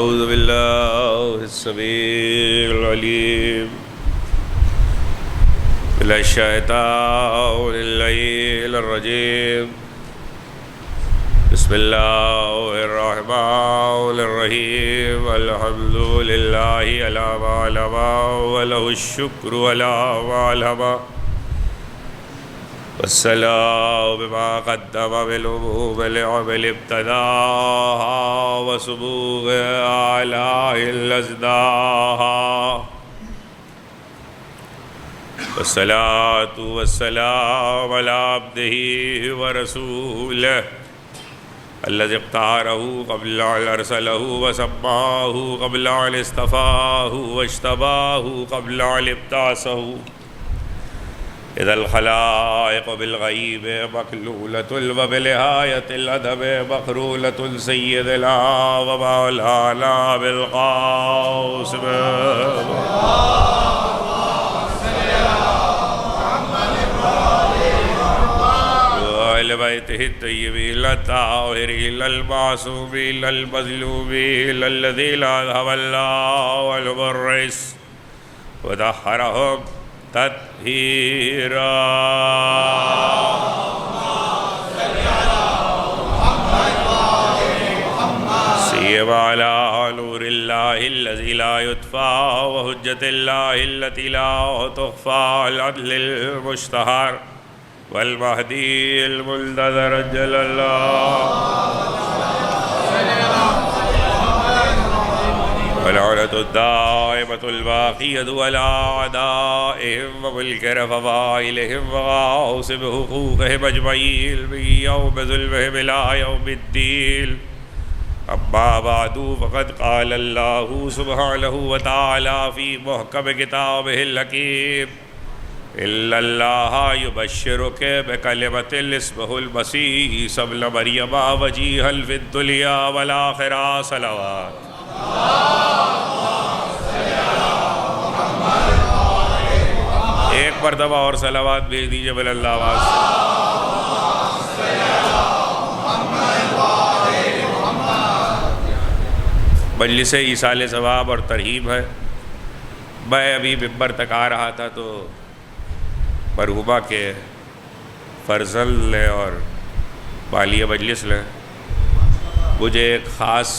أعوذ بالله السميع العليم من الشيطان اللعين الرجيم. بسم الله الرحمن الرحيم. الحمد لله على ما علم وله الشكر على ما علم والسلام بما قدم بالعموم العمل ابتداها وسبوغ آلاء الأزداها والصلاة والسلام على عبده ورسوله الذي اختاره قبل أن أرسله وسماه قبل أن اصطفاه واجتباه قبل أن ابتعثه. إذا الخلائق بالغيب مكلولة وبنهاية الأدب مقرولة سيدنا ومولانا بالقاسم وآل بيته الطيبين الطاهرين المعصومين المظلومين الذين أذهب الله المبرس وطهرهم تطهيرا. سيما على نور الله الذي لا يطفى وحجة الله التي لا تخفى العدل المشتهر والمهدي المنتظر جل الله والعنة الدائمة الباقية على أعدائهم ومنكر فضائلهم وغاصب حقوقهم أجمعين من يوم ظلمهم إلى يوم الدين. أما بعد فقد قال الله سبحانه وتعالى في محكم كتابه الحكيم: إن الله يبشرك بكلمة اسمه المسيح عيسى ابن مريم وجيها في الدنيا والآخرة. صلوات. ایک مرتبہ اور صلوات بھیج دیجئے بل اللہ آواز. مجلس ایصال ثواب اور ترہیب ہے. میں ابھی ممبر تک آ رہا تھا تو مرحومہ کے فرزند نے اور بالیہ مجلس نے مجھے ایک خاص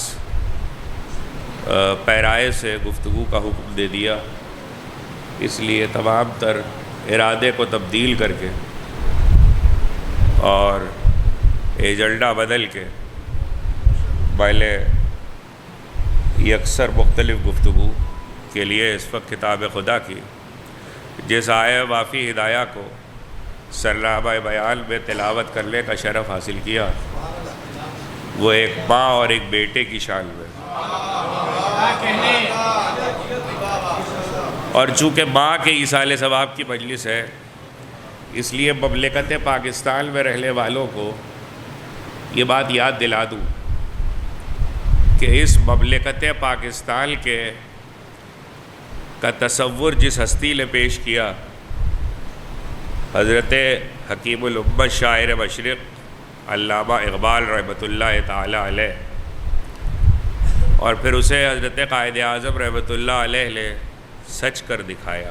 پیرائے سے گفتگو کا حکم دے دیا. اس لیے تمام تر ارادے کو تبدیل کر کے اور ایجنڈا بدل کے میں نے یکسر مختلف گفتگو کے لیے اس وقت کتاب خدا کی جس آئے وافی ہدایہ کو سرنامہ بیان میں تلاوت کرنے کا شرف حاصل کیا. وہ ایک ماں اور ایک بیٹے کی شان میں. اور چونکہ ماں کے ایصال ثواب کی مجلس ہے اس لیے مملکت پاکستان میں رہنے والوں کو یہ بات یاد دلا دوں کہ اس مملکت پاکستان کا تصور جس ہستی نے پیش کیا حضرت حکیم الامت شاعر مشرق علامہ اقبال رحمۃ اللہ تعالی علیہ، اور پھر اسے حضرت قائد اعظم رحمۃ اللہ علیہ نے سچ کر دکھایا.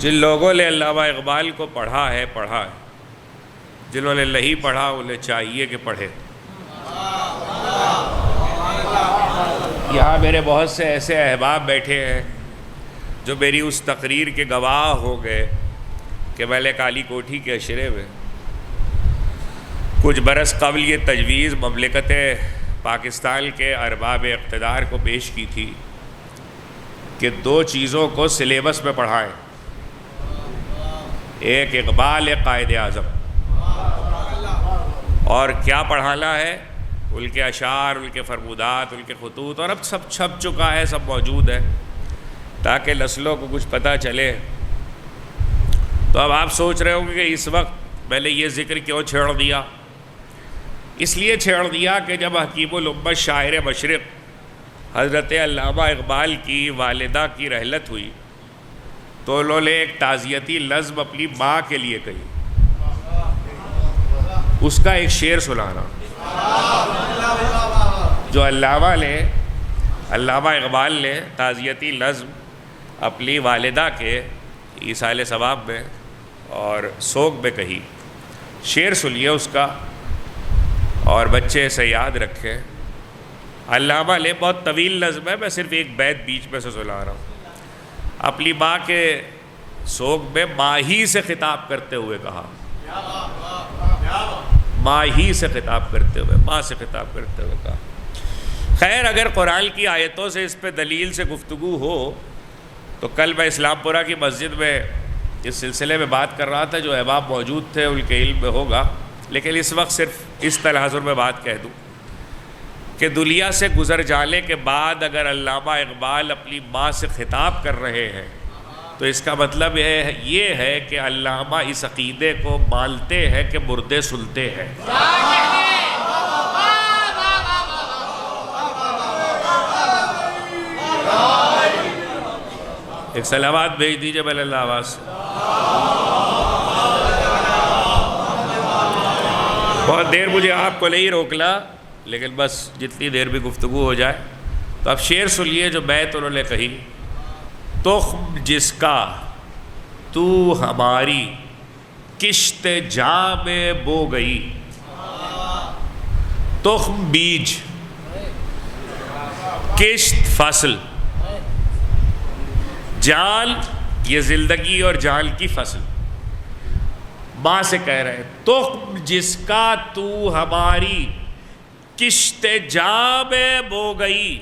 جن لوگوں نے علامہ اقبال کو پڑھا ہے، جنہوں نے نہیں پڑھا انہیں چاہیے کہ پڑھے. یہاں میرے بہت سے ایسے احباب بیٹھے ہیں جو میری اس تقریر کے گواہ ہو گئے کہ میں نے کالی کوٹھی کے عشرے میں کچھ برس قبل یہ تجویز مملکت پاکستان کے ارباب اقتدار کو پیش کی تھی کہ 2 چیزوں کو سلیبس میں پڑھائیں. ایک اقبال، ایک قائد اعظم. اور کیا پڑھانا ہے؟ ان کے اشعار، ان کے فرمودات، ان کے خطوط، اور اب سب چھپ چکا ہے، سب موجود ہے تاکہ نسلوں کو کچھ پتہ چلے. تو اب آپ سوچ رہے ہوں گے کہ اس وقت میں نے یہ ذکر کیوں چھیڑ دیا. اس لیے چھیڑ دیا کہ جب حکیم الامت شاعر مشرق حضرت علامہ اقبال کی والدہ کی رحلت ہوئی تو انہوں نے ایک تعزیتی نظم اپنی ماں کے لیے کہی. اس کا ایک شعر سنانا جو علامہ اقبال نے تعزیتی نظم اپنی والدہ کے ایصال ثواب میں اور سوگ میں کہی، شعر سنیے اس کا اور بچے اسے یاد رکھیں۔ علامہ نے بہت طویل نظم ہے، میں صرف ایک بیت بیچ میں سے سنا رہا ہوں۔ اپنی ماں کے سوگ میں ماں ہی سے خطاب کرتے ہوئے کہا، ماں ہی سے خطاب کرتے ہوئے، ماں سے خطاب کرتے ہوئے کہا۔ خیر، اگر قرآن کی آیتوں سے اس پہ دلیل سے گفتگو ہو تو کل میں اسلام پورہ کی مسجد میں اس سلسلے میں بات کر رہا تھا، جو احباب موجود تھے ان کے علم میں ہوگا، لیکن اس وقت صرف اس تناظر میں بات کہہ دوں کہ دنیا سے گزر جانے کے بعد اگر علامہ اقبال اپنی ماں سے خطاب کر رہے ہیں تو اس کا مطلب یہ ہے کہ علامہ اس عقیدے کو مانتے ہیں کہ مردے سنتے ہیں۔ ایک سلامات بھیج دیجئے بل اللہ آواز سے۔ بہت دیر مجھے آپ کو نہیں روکنا، لیکن بس جتنی دیر بھی گفتگو ہو جائے۔ تو اب شعر سنیے جو بیت انہوں نے کہی، تخم جس کا تو ہماری کشت جاں میں بو گئی، تخم بیج، کشت فصل، جال یہ زندگی اور جال کی فصل۔ ماں سے کہہ رہے ہیں تخم جس کا تو ہماری کشت جاں میں بو گئی،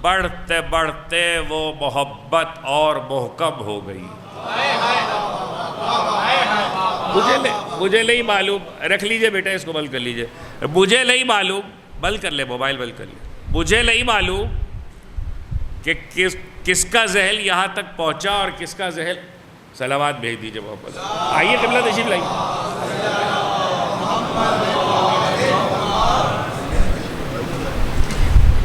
بڑھتے بڑھتے وہ محبت اور محکم ہو گئی۔ مجھے نہیں معلوم، رکھ لیجئے بیٹا اس کو بند کر لیجئے، مجھے نہیں معلوم، بند کر لے موبائل بند کر لے، مجھے نہیں معلوم کہ کس کا ذہن یہاں تک پہنچا اور کس کا ذہن۔ صلوات بھیج دیجئے محمد، آئیے قبلہ تشریف لائیے۔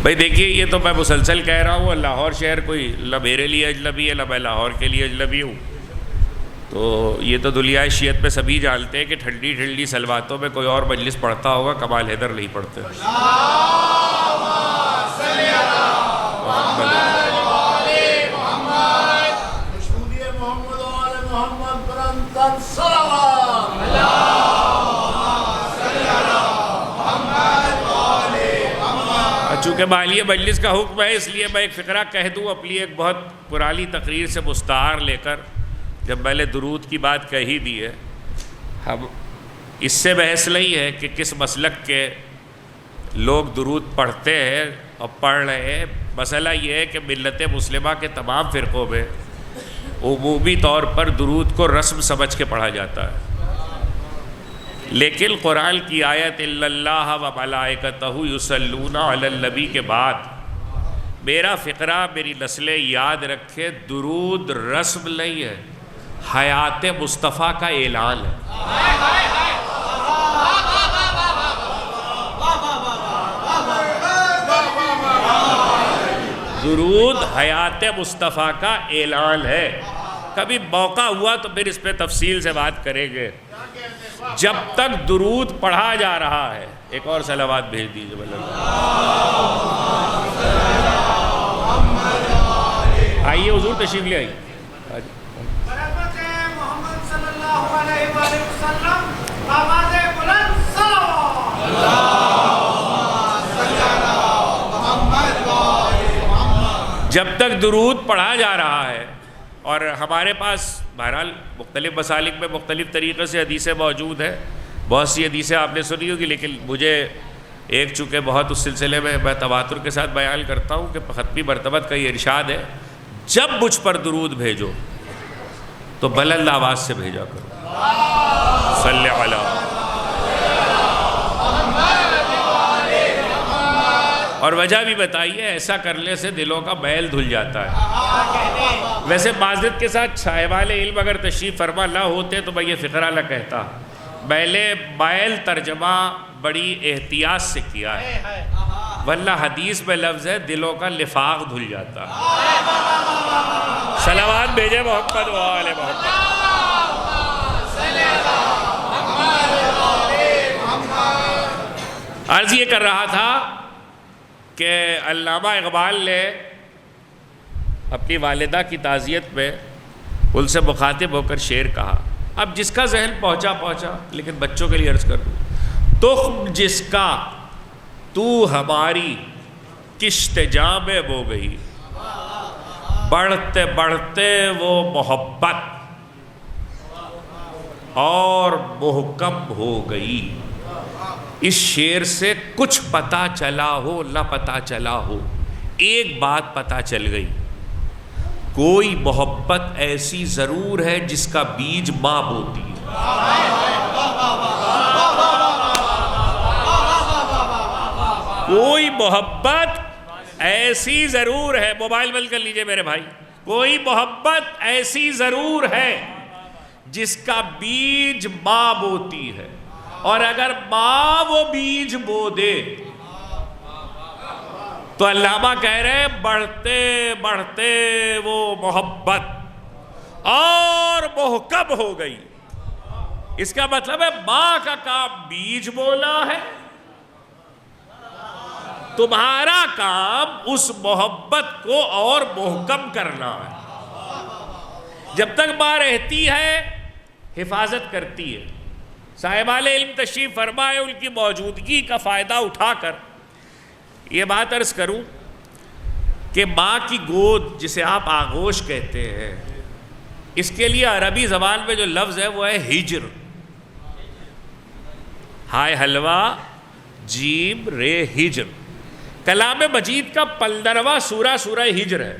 بھائی دیکھیے، یہ تو میں مسلسل کہہ رہا ہوں، لاہور شہر کوئی نہ میرے لیے اجنبی ہے نہ میں لاہور کے لیے اجنبی ہوں۔ تو یہ تو دنیا شیعت میں سبھی جانتے ہیں کہ ٹھنڈی ٹھنڈی سلواتوں میں کوئی اور مجلس پڑھتا ہوگا، کمال حیدر نہیں پڑھتے۔ چونکہ مالیہ مجلس کا حکم ہے، اس لیے میں ایک فقرہ کہہ دوں اپنی ایک بہت پرانی تقریر سے مستعار لے کر، جب میں نے درود کی بات کہی دی ہے۔ ہم اس سے بحث نہیں ہے کہ کس مسلک کے لوگ درود پڑھتے ہیں اور پڑھ رہے ہیں، مسئلہ یہ ہے کہ ملت مسلمہ کے تمام فرقوں میں عمومی طور پر درود کو رسم سمجھ کے پڑھا جاتا ہے، لیکن قرآن کی آیت اِنَّ اللَّهَ وَمَلَائِكَتَهُ يُصَلُّونَ عَلَى النَّبِيِّ کے بعد میرا فقرہ میری نسلیں یاد رکھے، درود رسم نہیں ہے، حیات مصطفیٰ کا اعلان ہے۔ درود حیات مصطفیٰ کا اعلان ہے۔ کبھی موقع ہوا تو پھر اس پہ تفصیل سے بات کریں گے۔ جب تک درود پڑھا جا رہا ہے، ایک اور صلوات بھیج دیجیے بلند، آئیے حضور تشریف لے آئیے۔ جب تک درود پڑھا جا رہا ہے، اور ہمارے پاس بہرحال مختلف مسالک میں مختلف طریقے سے حدیثیں موجود ہیں، بہت سی حدیثیں آپ نے سنی ہوگی، لیکن مجھے ایک چونکہ بہت اس سلسلے میں تواتر کے ساتھ بیان کرتا ہوں کہ ختمی مرتبت کا یہ ارشاد ہے، جب مجھ پر درود بھیجو تو بلند آواز سے بھیجا کرو، صلی علی۔ اور وجہ بھی بتائیے، ایسا کرنے سے دلوں کا میل دھل جاتا ہے۔ ویسے معذرت کے ساتھ صاحبان علم اگر تشریف فرما نہ ہوتے تو میں یہ فقرہ نہ کہتا، میں نے میل ترجمہ بڑی احتیاط سے کیا ہے، ورنہ حدیث میں لفظ ہے دلوں کا لفاق دھل جاتا۔ صلوات بھیجے محمد و آل محمد۔ عرض یہ کر رہا تھا کہ علامہ اقبال نے اپنی والدہ کی تعزیت میں ان سے مخاطب ہو کر شعر کہا. اب جس کا ذہن پہنچا, لیکن بچوں کے لیے عرض کر دوں. تخم جس کا تو ہماری کشت جاں میں بو گئی, بڑھتے بڑھتے وہ محبت اور محکم ہو گئی. اس شعر سے کچھ پتہ چلا ہو نہ پتہ چلا ہو, ایک بات پتہ چل گئی, کوئی محبت ایسی ضرور ہے جس کا بیج ماں بوتی ہے. کوئی محبت ایسی ضرور ہے, موبائل بند کر لیجئے میرے بھائی, کوئی محبت ایسی ضرور ہے جس کا بیج ماں بوتی ہے, اور اگر ماں وہ بیج بو دے تو علامہ کہہ رہے ہیں بڑھتے بڑھتے وہ محبت اور محکم ہو گئی. اس کا مطلب ہے ماں کا کام بیج بونا ہے, تمہارا کام اس محبت کو اور محکم کرنا ہے. جب تک ماں رہتی ہے حفاظت کرتی ہے. صاحبان علم تشریف فرمائے, ان کی موجودگی کا فائدہ اٹھا کر یہ بات عرض کروں کہ ماں کی گود جسے آپ آغوش کہتے ہیں, اس کے لیے عربی زبان میں جو لفظ ہے وہ ہے ہجر. ہائے حلوہ جیم رے ہجر. کلام مجید کا 15واں سورہ ہجر ہے,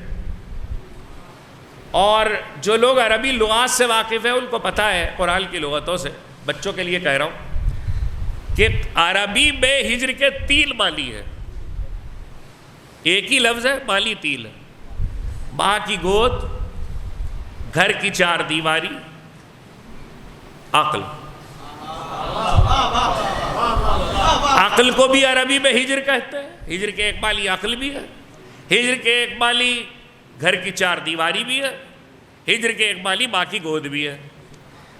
اور جو لوگ عربی لغات سے واقف ہیں ان کو پتہ ہے قرآن کی لغتوں سے. بچوں کے لیے کہہ رہا ہوں کہ عربی میں ہجر کے 3 معنی ہیں. ایک ہی لفظ ہے, معنی 3 ہے. ماں کی گود, گھر کی 4 دیواری, عقل. عقل کو بھی عربی میں ہجر کہتے ہیں. ہجر کے ایک معنی عقل بھی ہے, ہجر کے ایک معنی گھر کی 4 دیواری بھی ہے, ہجر کے ایک معنی ماں کی گود بھی ہے.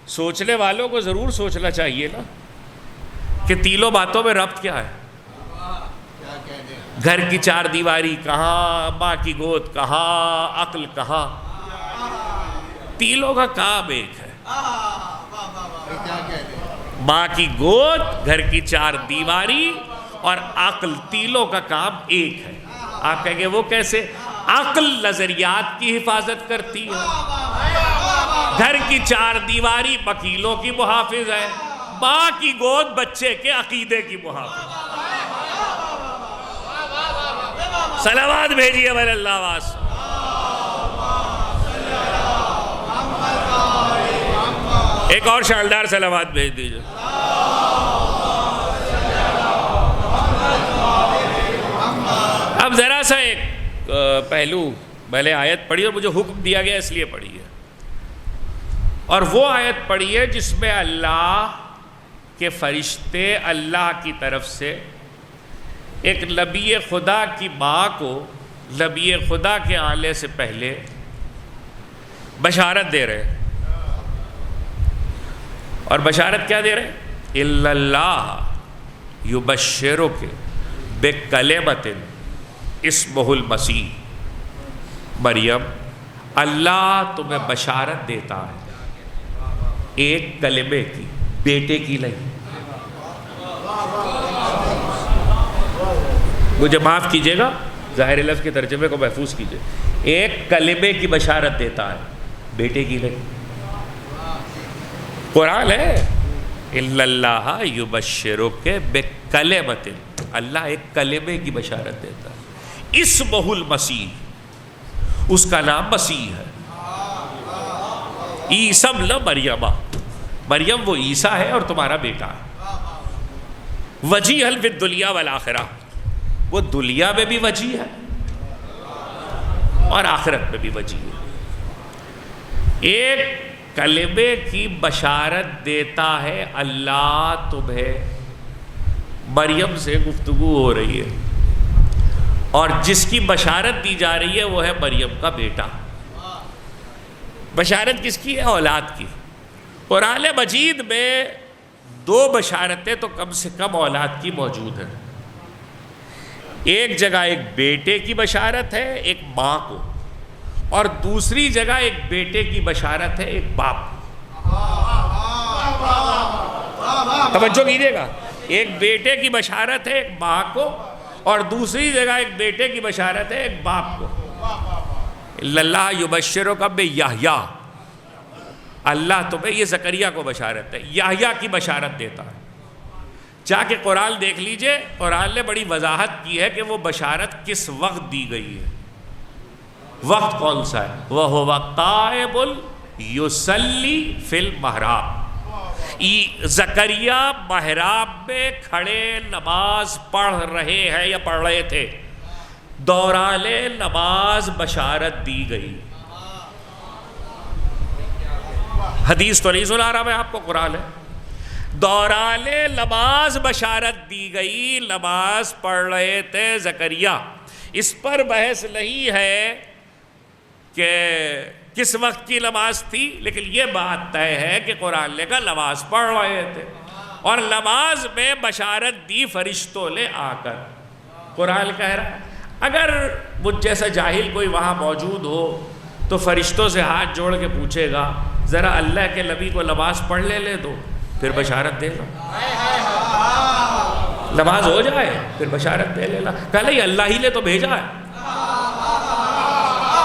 سوچنے والوں کو ضرور سوچنا چاہیے نا کہ تینوں باتوں میں ربط کیا ہے. گھر کی 4 دیواری کہاں, ماں کی گود کہاں, عقل کہاں. تینوں کا کام ایک ہے. ماں کی گود, گھر کی 4 دیواری اور عقل, تینوں کا کام ایک ہے. آپ کہیں گے وہ کیسے؟ عقل نظریات کی حفاظت کرتی ہے, گھر کی 4 دیواری وکیلوں کی محافظ ہے, ماں کی گود بچے کے عقیدے کی محافظ. صلوات بھیجیے بھائی اللہ واسطہ. ایک اور شاندار صلوات بھیج دیجیے. اب ذرا سا ایک پہلو, پہلے آیت پڑھی اور مجھے حکم دیا گیا اس لیے پڑھی ہے, اور وہ آیت پڑھی ہے جس میں اللہ کے فرشتے اللہ کی طرف سے ایک نبی خدا کی ماں کو نبی خدا کے آنے سے پہلے بشارت دے رہے ہیں. اور بشارت کیا دے رہے ہیں؟ اِلَّا اللَّهَ يُبَشِّرُكَ بِكَلِمَةٍ اسمہ المسیح. مریم, اللہ تمہیں بشارت دیتا ہے ایک کلمے کی, بیٹے کی نہیں. مجھے معاف کیجئے گا, ظاہر لفظ کے ترجمے کو محفوظ کیجئے. ایک کلمے کی بشارت دیتا ہے, بیٹے کی نہیں. قرآن ہے اِلَّا اللَّهَ يُبَشِّرُكَ بِكَلِمَةٍ, اللہ ایک کلمے کی بشارت دیتا ہے. اسمہ المسیح, اس کا نام مسیح ہے. عیسی ابن مریم, مریم وہ عیسیٰ ہے اور تمہارا بیٹا ہے. وجیہا فی الدنیا والآخرہ, وہ دنیا میں بھی وجیح ہے اور آخرت میں بھی وجیح ہے. ایک کلمے کی بشارت دیتا ہے اللہ تمہیں. مریم سے گفتگو ہو رہی ہے اور جس کی بشارت دی جا رہی ہے وہ ہے مریم کا بیٹا. بشارت کس کی ہے؟ اولاد کی. قرآن مجید میں 2 بشارتیں تو کم سے کم اولاد کی موجود ہیں. ایک جگہ ایک بیٹے کی بشارت ہے ایک ماں کو، اور دوسری جگہ ایک بیٹے کی بشارت ہے ایک باپ کو۔ توجہ کیجیے گا، ایک بیٹے کی بشارت ہے ایک ماں کو، اور دوسری جگہ ایک بیٹے کی بشارت ہے ایک باپ کو۔ اللہ یبشرک بیحییٰ، اللہ تمہیں، یہ زکریا کو بشارت ہے، یحییٰ کی بشارت دیتا ہے۔ جا کے قرآن دیکھ لیجئے، قرآن نے بڑی وضاحت کی ہے کہ وہ بشارت کس وقت دی گئی ہے، وقت کون سا ہے۔ وَهُوَ قَائِمٌ يُصَلِّي فِي الْمِحْرَابِ، زکریا محراب میں کھڑے نماز پڑھ رہے ہیں یا پڑھ رہے تھے، دوران نماز بشارت دی گئی۔ حدیث تو نہیں سنا رہا میں آپ کو، قرآن ہے۔ دوران نماز بشارت دی گئی، نماز پڑھ رہے تھے زکریا۔ اس پر بحث نہیں ہے کہ کس وقت کی نماز تھی، لیکن یہ بات طے ہے کہ قرآن نے کہا نماز پڑھ رہے تھے، اور نماز میں بشارت دی فرشتوں نے آ کر۔ قرآن کہہ رہا ہے اگر مجھ جیسا جاہل کوئی وہاں موجود ہو تو فرشتوں سے ہاتھ جوڑ کے پوچھے گا ذرا اللہ کے نبی کو نماز پڑھ لے دو، پھر بشارت دے گا، نماز ہو جائے پھر بشارت دے لینا۔ کہا نہیں، اللہ ہی نے تو بھیجا ہے،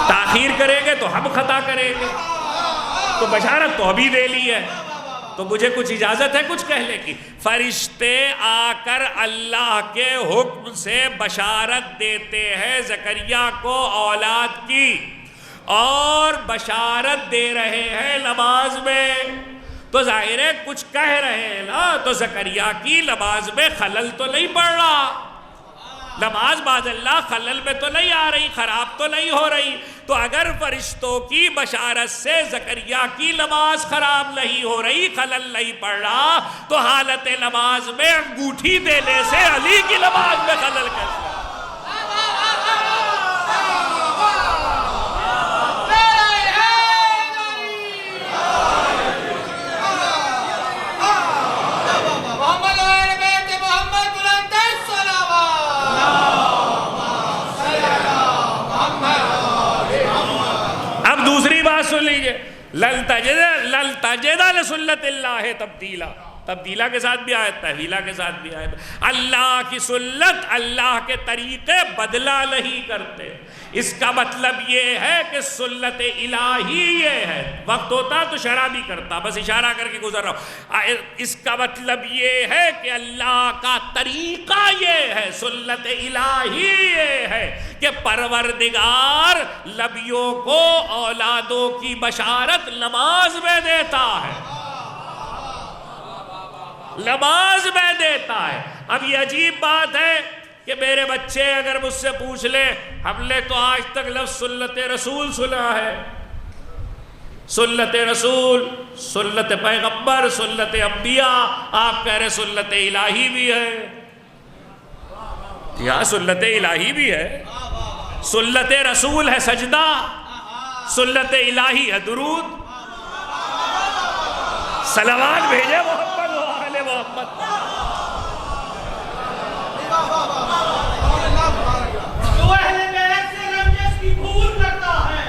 تاخیر کریں گے تو ہم خطا کریں گے، تو بشارت تو ابھی دے لی ہے، تو مجھے کچھ اجازت ہے کچھ کہنے کی۔ فرشتے آ کر اللہ کے حکم سے بشارت دیتے ہیں زکریا کو اولاد کی، اور بشارت دے رہے ہیں نماز میں، تو ظاہر ہے کچھ کہہ رہے ہیں نا، تو زکریا کی نماز میں خلل تو نہیں پڑ رہا، نماز باذ اللہ خلل میں تو نہیں آ رہی، خراب تو نہیں ہو رہی۔ تو اگر فرشتوں کی بشارت سے زکریا کی نماز خراب نہیں ہو رہی، خلل نہیں پڑ رہا، تو حالت نماز میں انگوٹھی دینے سے علی کی نماز میں خلل کیسے؟ سن لیجئے، لَن تَجِدَ لِسُنَّتِ اللَّهِ تَبْدِيلًا، تبدیلہ کے ساتھ بھی آیت، تحویلہ کے ساتھ بھی آیت۔ اللہ کی سنت، اللہ کے طریقے بدلا نہیں کرتے۔ اس کا مطلب یہ ہے کہ سنت الہی یہ ہے، وقت ہوتا تو شرح بھی کرتا، بس اشارہ کر کے گزر رہا ہوں۔ اس کا مطلب یہ ہے کہ اللہ کا طریقہ یہ ہے، سنت الہی یہ ہے کہ پروردگار نبیوں کو اولادوں کی بشارت نماز میں دیتا ہے، نماز میں دیتا ہے۔ اب یہ عجیب بات ہے کہ میرے بچے اگر مجھ سے پوچھ لے، ہم نے تو آج تک لفظ سنت رسول سنا ہے، سنت رسول، سنت پیغمبر، سنت انبیاء، آپ کہہ رہے سنت الہی بھی ہے، یہاں سنت الہی بھی ہے، سنت رسول ہے سجدہ، سنت الہی ہے درود، صلوات بھیجے محمد و آل محمد۔ جو اہل بیت سے رنجش کی بھول کرتا ہے،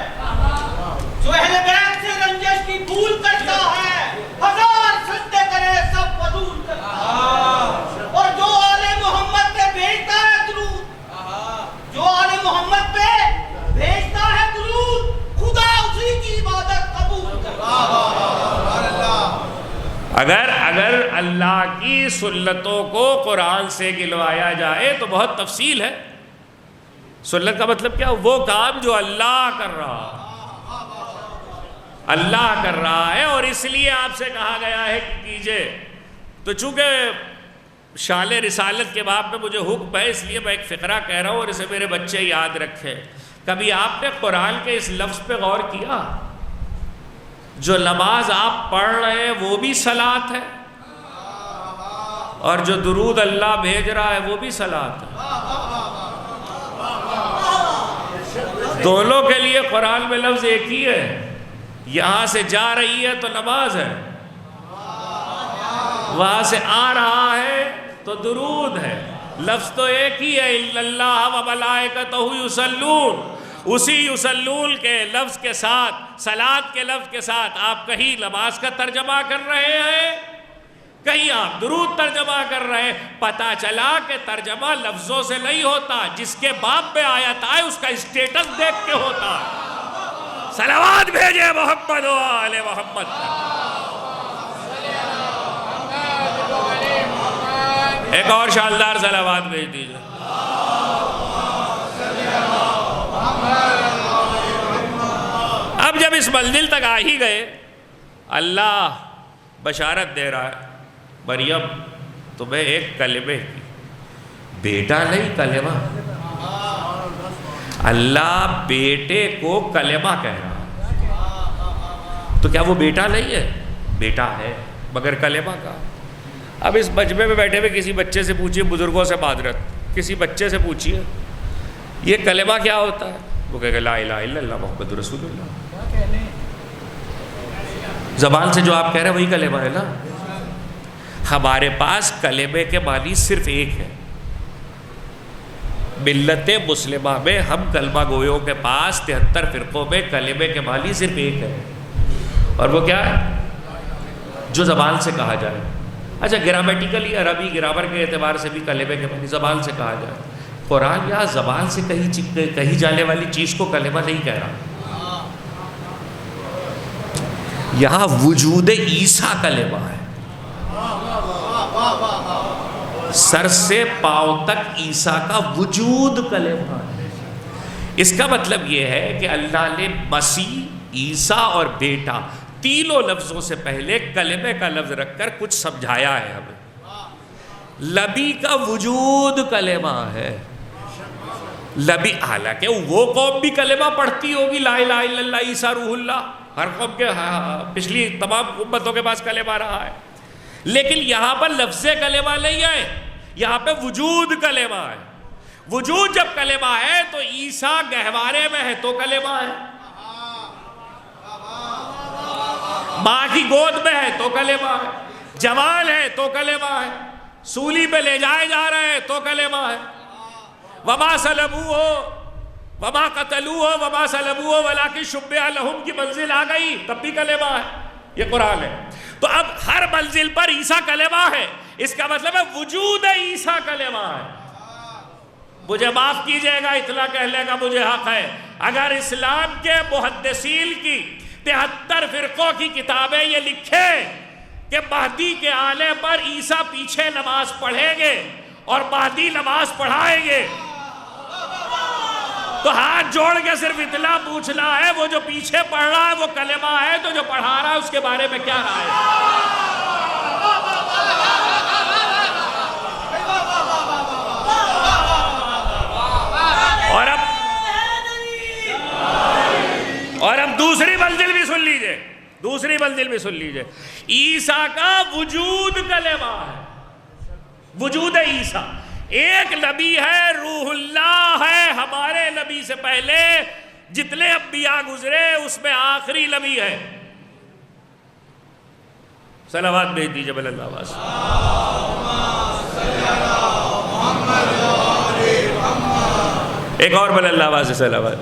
جو اہل بیت سے رنجش کی بھول کرتا ہے، ہزار سجدے کرے سب فضول کرتا ہے، اور جو آل محمد پہ بھیجتا ہے درود، جو آل محمد پہ بھیجتا ہے درود، خدا اسی کی عبادت قبول کرتا ہے۔ اگر اللہ کی سنتوں کو قرآن سے گلوایا جائے تو بہت تفصیل ہے۔ سنت کا مطلب کیا؟ وہ کام جو اللہ کر رہا، اللہ کر رہا ہے، اور اس لیے آپ سے کہا گیا ہے کہ کیجئے۔ تو چونکہ شان رسالت کے باب میں مجھے حکم ہے، اس لیے میں ایک فقرہ کہہ رہا ہوں اور اسے میرے بچے یاد رکھیں۔ کبھی آپ نے قرآن کے اس لفظ پہ غور کیا؟ جو نماز آپ پڑھ رہے ہیں وہ بھی صلاۃ ہے، اور جو درود اللہ بھیج رہا ہے وہ بھی صلاۃ ہے۔ دونوں کے لیے قرآن میں لفظ ایک ہی ہے۔ یہاں سے جا رہی ہے تو نماز ہے، وہاں سے آ رہا ہے تو درود ہے۔ لفظ تو ایک ہی ہے، اِنَّ اللَّهَ وَمَلَائِكَتَهُ يُصَلُّونَ، اسی یصلون کے لفظ کے ساتھ، صلاۃ کے لفظ کے ساتھ آپ کہیں نماز کا ترجمہ کر رہے ہیں، کہیں آپ درود ترجمہ کر رہے ہیں. پتہ چلا کہ ترجمہ لفظوں سے نہیں ہوتا، جس کے باب میں آیت آئے اس کا اسٹیٹس دیکھ کے ہوتا ہے. صلوات بھیجے محمد و آل محمد. ایک اور شاندار صلوات بھیج دیجیے. اب جب اس منزل تک آ ہی گئے، اللہ بشارت دے رہا ہے، مریم تمہیں ایک کلمے کی، بیٹا نہیں کلمہ. اللہ بیٹے کو کلمہ کہہ رہا ہے، تو کیا وہ بیٹا نہیں ہے؟ بیٹا ہے مگر کلمہ کا. اب اس مجمع میں بیٹھے ہوئے کسی بچے سے پوچھیے، بزرگوں سے معذرت، کسی بچے سے پوچھیے یہ کلمہ کیا ہوتا ہے، وہ کہے گا لا الہ الا اللہ محمد رسول اللہ. زبان سے جو آپ کہہ رہے ہیں وہی کلمہ ہے نا. ہمارے پاس کلمے کے معنی صرف ایک ہے. ملت مسلمہ میں ہم کلمہ گویوں کے پاس 73 فرقوں میں کلمے کے معنی صرف ایک ہے، اور وہ کیا ہے؟ جو زبان سے کہا جائے. اچھا گرامیٹیکلی عربی گرامر کے اعتبار سے بھی کلمے کے معنی زبان سے کہا جائے. قرآن یا زبان سے کہی جانے والی چیز کو کلمہ نہیں کہہ رہا. یہاں وجود عیسیٰ کلمہ ہے. سر سے پاؤں تک عیسیٰ کا وجود کلمہ ہے. اس کا مطلب یہ ہے کہ اللہ نے مسیح، عیسیٰ اور بیٹا تینوں لفظوں سے پہلے کلمے کا لفظ رکھ کر کچھ سمجھایا ہے ہمیں. لبی کا وجود کلمہ ہے. لبی، حالانکہ وہ قوم بھی کلمہ پڑھتی ہوگی، لا الہ الا اللہ عیسیٰ روح اللہ، ہر قوم کے پچھلی تمام امتوں کے پاس کلمہ رہا ہے، لیکن یہاں پر لفظ کلمہ نہیں ہے، یہاں پہ وجود کلمہ ہے. وجود جب کلمہ ہے تو عیسیٰ گہوارے میں ہے تو کلمہ ہے، ماں کی گود میں ہے تو کلمہ ہے، جوان ہے تو کلمہ ہے، سولی پہ لے جائے جا رہے ہیں تو کلمہ ہے. وما صلبوہ وما قتلوہ وما صلبوہ ولکن شبہ لہم کی منزل آ گئی تب بھی کلمہ ہے. یہ قرآن ہے. تو اب ہر منزل پر عیسیٰ کلمہ ہے، اس کا مطلب ہے وجود عیسیٰ کلمہ ہے. مجھے معاف کیجئے گا، اتنا کہنے کا مجھے حق ہے، اگر اسلام کے محدثین کی 73 فرقوں کی کتابیں یہ لکھے کہ مہدی کے آنے پر عیسیٰ پیچھے نماز پڑھیں گے اور مہدی نماز پڑھائیں گے، تو ہاتھ جوڑ کے صرف اتنا پوچھنا ہے وہ جو پیچھے پڑھ رہا ہے وہ کلمہ ہے، تو جو پڑھا رہا ہے اس کے بارے میں کیا رائے ہے؟ اور اب دوسری منزل بھی سن لیجئے، دوسری منزل بھی سن لیجئے. عیسیٰ کا وجود کلمہ ہے، وجود عیسیٰ. ایک نبی ہے، روح اللہ ہے، ہمارے نبی سے پہلے جتنے انبیاء گزرے اس میں آخری نبی ہے. صلوات بھیج دیجئے بل اللہ واسطہ. ایک اور بل اللہ واسطہ صلوات.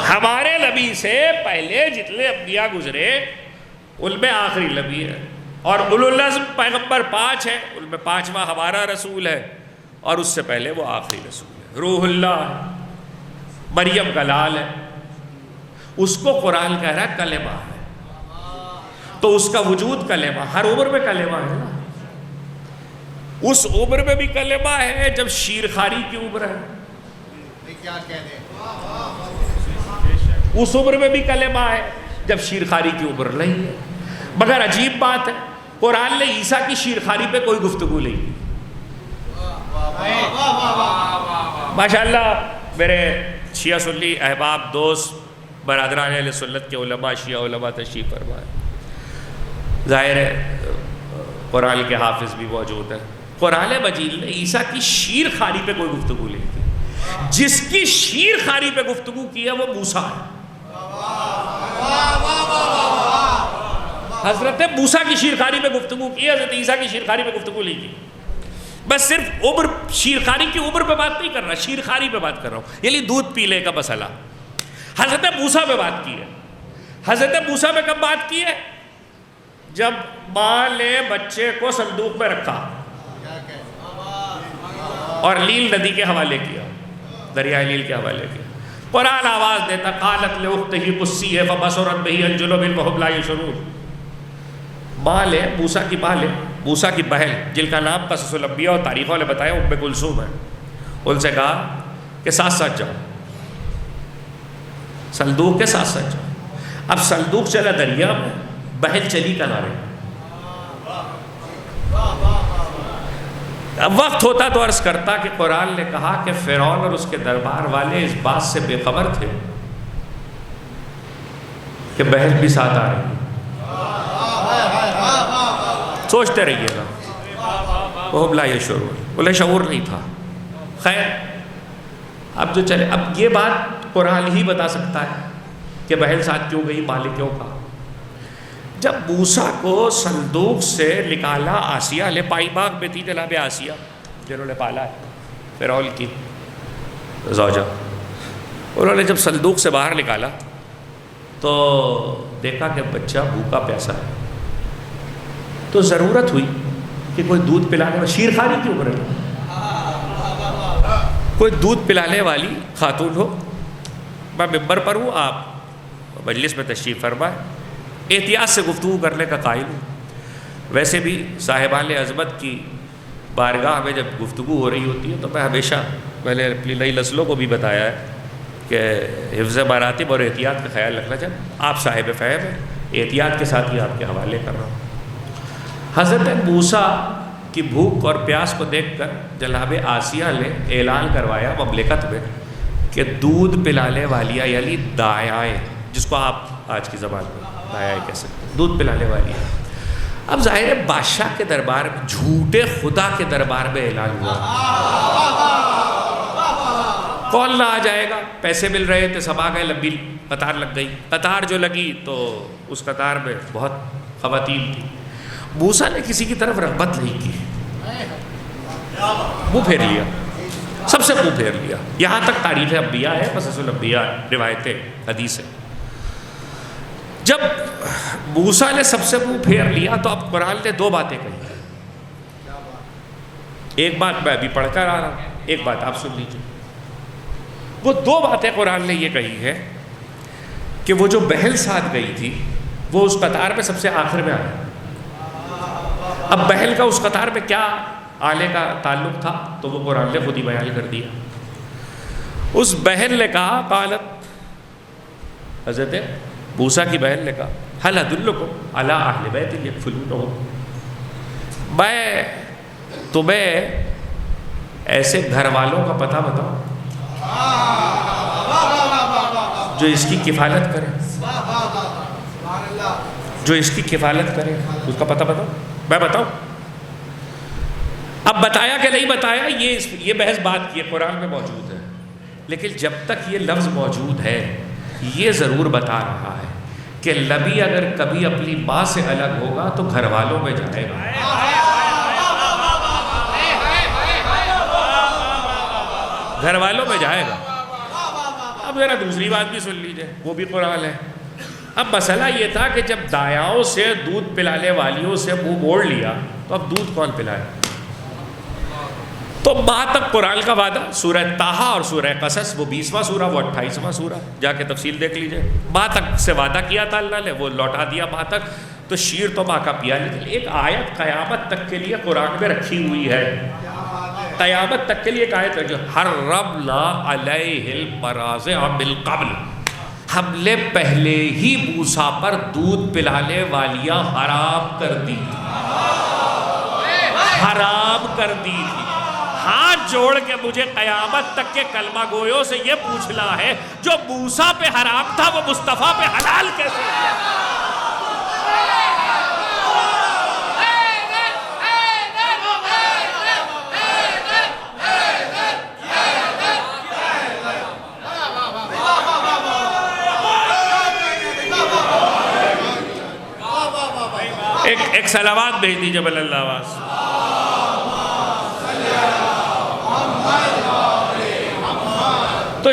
ہمارے نبی سے پہلے جتنے انبیاء گزرے ان میں آخری نبی ہے، اور اولو العزم پیغمبر 5 ہیں، ان میں 5واں ہمارا رسول ہے، اور اس سے پہلے وہ آخری رسول ہے. روح اللہ ہے، مریم کا لال ہے، اس کو قرآن کہہ رہا ہے کلمہ ہے. تو اس کا وجود کلمہ، ہر عمر میں کلمہ ہے نا. اس عمر میں بھی کلمہ ہے جب شیرخواری کی عمر ہے، اس عمر میں بھی کلمہ ہے جب شیرخواری کی عمر نہیں ہے. مگر عجیب بات ہے، قرآن نے عیسیٰ کی شیرخواری پہ کوئی گفتگو نہیں کی. ماشاءاللہ میرے شیعہ سنی احباب، دوست، برادران اہل سنت کے علماء، شیعہ علماء تشریف فرمائے. ظاہر ہے قرآن کے حافظ بھی موجود ہیں. قرآن مجید نے عیسیٰ کی شیرخواری پہ کوئی گفتگو نہیں کی. جس کی شیرخواری پہ گفتگو کی ہے وہ موسیٰ ہے. حضرت موسیٰ کی شیرخواری پہ گفتگو کی، حضرت عیسیٰ کی شیرخواری پہ گفتگو نہیں کی. بس صرف عمر، شیرخواری کی عمر پہ بات نہیں کر رہا، شیرخواری پہ بات کر رہا ہوں، یعنی دودھ پیلے کا مسئلہ. حضرت موسیٰ پہ بات کی ہے. حضرت موسیٰ پہ کب بات کی ہے؟ جب ماں نے بچے کو صندوق میں رکھا اور نیل ندی کے حوالے کیا، دریائے نیل کے حوالے کیا. قرآن آواز دیتا قالت لأختہ قصیہ فبصرت بہ عن جنب وہم لا یشعرون. ماں لے، موسیٰ کی ماں لے، موسیٰ کی بہن جن کا نام قصص الانبیاء اور تاریخوں نے بتایا ام کلثوم ہے، ان سے کہا کہ ساتھ ساتھ جاؤ، صندوق کے ساتھ ساتھ جاؤ. اب صندوق چلا دریا میں، بہن چلی کنارے. اب وقت ہوتا تو عرض کرتا کہ قرآن نے کہا کہ فرعون اور اس کے دربار والے اس بات سے بے خبر تھے کہ بہن بھی ساتھ آ رہی ہے. سوچتے رہیے گا، وہ لا یشعرون، انہیں شعور نہیں تھا. خیر اب جو چلے، اب یہ بات قرآن ہی بتا سکتا ہے کہ بہن ساتھ کیوں گئی، مالک کیوں کہا. جب موسیٰ کو صندوق سے نکالا، آسیہ لے پائی باغ میں تھی جناب آسیہ جنہوں نے پالا ہے فرعون کی زوجہ، انہوں نے جب صندوق سے باہر نکالا تو دیکھا کہ بچہ بھوکا پیاسا ہے. تو ضرورت ہوئی کہ کوئی دودھ پلانے والی، شیرخواری کی عمر ہے، کوئی دودھ پلانے والی خاتون ہو. میں ممبر پر ہوں، آپ مجلس میں تشریف فرمائیں، احتیاط سے گفتگو کرنے کا قائل ہوں. ویسے بھی صاحبان عظمت کی بارگاہ میں جب گفتگو ہو رہی ہوتی ہے تو میں ہمیشہ، میں نے اپنی نئی نسلوں کو بھی بتایا ہے کہ حفظ مراتب اور احتیاط کا خیال رکھنا چاہیے. آپ صاحب فہم ہیں، احتیاط کے ساتھ ہی آپ کے حوالے کر رہا ہوں. حضرت موسیٰ کی بھوک اور پیاس کو دیکھ کر جناب آسیہ نے اعلان کروایا مملکت میں کہ دودھ پلانے والیاں، یعنی دایائیں، جس کو آپ آج کی زبان میں دایائیں کہہ سکتے ہیں، دودھ پلانے والی ہے. اب ظاہر ہے بادشاہ کے دربار میں، جھوٹے خدا کے دربار میں اعلان ہوا، کون نہ آ جائے گا. پیسے مل رہے تھے، سب آ گئے، لمبی قطار لگ گئی. قطار جو لگی تو اس قطار میں بہت خواتین تھی. موسیٰ نے کسی کی طرف رغبت نہیں کی، منہ پھیر لیا، سب سے منہ پھیر لیا. یہاں تک تاریخ انبیاء ہے، قصص الانبیاء، روایتیں، حدیثیں. جب موسیٰ نے سب سے منہ پھیر لیا تو اب قرآن نے دو باتیں کہی. ایک بات میں ابھی پڑھ کر آ رہا ہوں، ایک بات آپ سن لیجیے. وہ دو باتیں قرآن نے یہ کہی ہے کہ وہ جو بہن ساتھ گئی تھی وہ اس قطار میں سب سے آخر میں آئی. اب بہن کا اس قطار میں کیا آلے کا تعلق تھا تو وہ قرآن نے خود ہی بیان کر دیا. اس بہن نے کہا، قالت، حضرت موسیٰ کی بہن نے کہا، هل ادلکم علی اہل بیت یکفلونہ، میں تمہیں ایسے گھر والوں کا پتہ بتاؤں جو اس کی کفالت کرے، جو اس کی کفالت کرے، اس کا پتہ بتاؤ. میں بتاؤں؟ اب بتایا کہ نہیں بتایا یہ بحث بات کی ہے، قرآن میں موجود ہے. لیکن جب تک یہ لفظ موجود ہے یہ ضرور بتا رہا ہے کہ نبی اگر کبھی اپنی ماں سے الگ ہوگا تو گھر والوں میں جائے گا. گھر والوں میں جائے گا. اب ذرا دوسری بات بھی سن لیجئے، وہ بھی قرآن ہے. اب مسئلہ یہ تھا کہ جب دایاؤں سے دودھ پلانے والیوں سے منہ موڑ لیا تو اب دودھ کون پلائے؟ تو ماں تک قرآن کا وعدہ، سورہ طٰہٰ اور سورہ قصص، وہ 20واں سورہ، وہ 28واں سورہ، جا کے تفصیل دیکھ لیجئے. ماں تک سے وعدہ کیا تھا اللہ نے، وہ لوٹا دیا ماں تک. تو شیر تو ماں کا پیا. لیکن ایک آیت قیامت تک کے لیے قرآن میں رکھی ہوئی ہے، قیامت تک کے لیے ایک آیت ہے جو حرمنا علیہ المراضع من قبل، ہم نے پہلے ہی موسیٰ پر دودھ پلانے والیاں حرام کر دی تھی، حرام کر دی تھی. ہاتھ جوڑ کے مجھے قیامت تک کے کلمہ گویوں سے یہ پوچھنا ہے جو موسیٰ پہ حرام تھا وہ مصطفیٰ پہ حلال کیسے ہوا؟ ایک صلوات بھیج دیجیے بل اللہ آواز. تو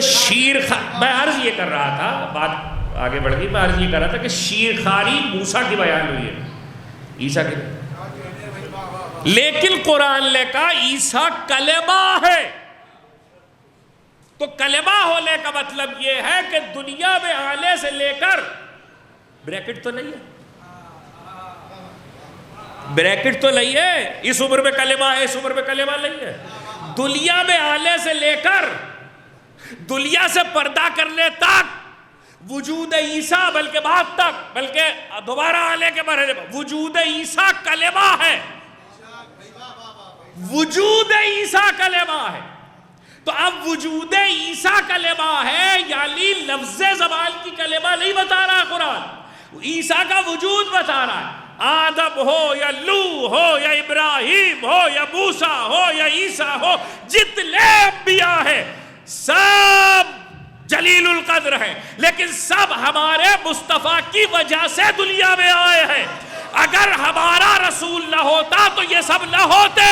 میں عرض یہ کر رہا تھا، بات آگے بڑھ گئی، میں عرض یہ کر رہا تھا کہ شیرخواری موسیٰ کی بیان ہوئی ہے، عیسیٰ کی، لیکن قرآن نے کہا عیسیٰ کلمہ ہے. تو کلمہ ہونے کا مطلب یہ ہے کہ دنیا میں آنے سے لے کر، بریکٹ تو نہیں ہے، بریکٹ تو نہیں ہے اس عمر میں کلمہ ہے، اس عمر میں کلمہ نہیں ہے. دنیا میں آنے سے لے کر دنیا سے پردہ کرنے تک وجود عیسیٰ، بلکہ بعد تک، بلکہ دوبارہ آنے کے مرحلے پر وجود عیسیٰ کلمہ ہے، وجود عیسیٰ کلمہ ہے. تو اب وجود عیسیٰ کلمہ ہے، یعنی لفظ زبان کی کلمہ نہیں بتا رہا قرآن، عیسیٰ کا وجود بتا رہا ہے. آدم ہو یا لوح ہو یا ابراہیم ہو یا موسیٰ ہو یا عیسیٰ ہو، جتنے انبیاء ہیں سب جلیل القدر ہیں، لیکن سب ہمارے مصطفیٰ کی وجہ سے دنیا میں آئے ہیں. اگر ہمارا رسول نہ ہوتا تو یہ سب نہ ہوتے.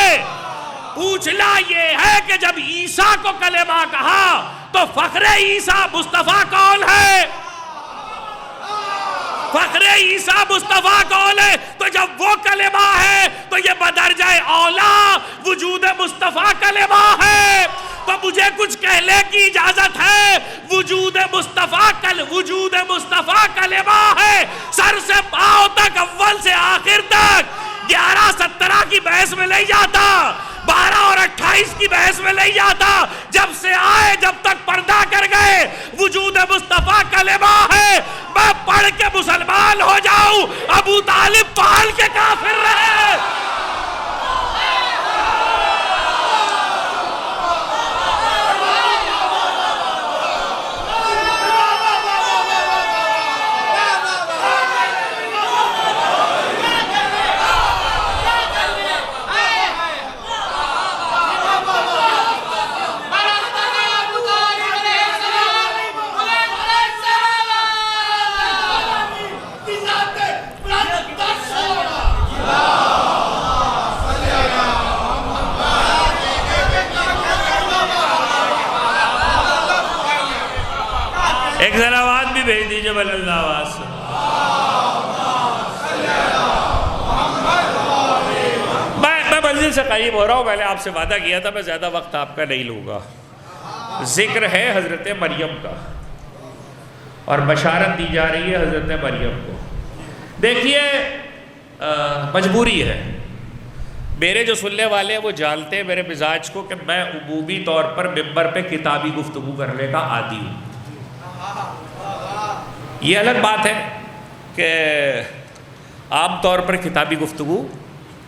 پوچھنا یہ ہے کہ جب عیسیٰ کو کلمہ کہا تو فخر عیسیٰ مصطفیٰ کون ہے؟ فخر عیسیٰ مصطفیٰ کون ہے؟ تو جب وہ کلمہ ہے تو یہ بدرجہ اولا وجود مصطفیٰ کلمہ ہے. تو مجھے کچھ کہنے کی اجازت ہے، وجود مصطفیٰ کلمہ ہے، سر سے پاؤں تک، اول سے آخر تک. 11-17 کی بحث میں نہیں جاتا، 12 اور 28 کی بحث میں نہیں جاتا. جب سے آئے جب تک پردہ کر گئے وجود مصطفیٰ کلمہ ہے. میں پڑھ کے مسلمان ہو جاؤں، ابو طالب پال کے کافر رہے. ایک صلوات بھی بھیج دیجئے بل اللہ آواز. میں منزل سے قریب ہو رہا ہوں. میں نے آپ سے وعدہ کیا تھا میں زیادہ وقت آپ کا نہیں لوں گا. ذکر ہے حضرت مریم کا اور بشارت دی جا رہی ہے حضرت مریم کو. دیکھیے مجبوری ہے، میرے جو سننے والے ہیں وہ جانتے ہیں میرے مزاج کو کہ میں عمومی طور پر ممبر پہ کتابی گفتگو کرنے کا عادی ہوں. یہ الگ بات ہے کہ عام طور پر کتابی گفتگو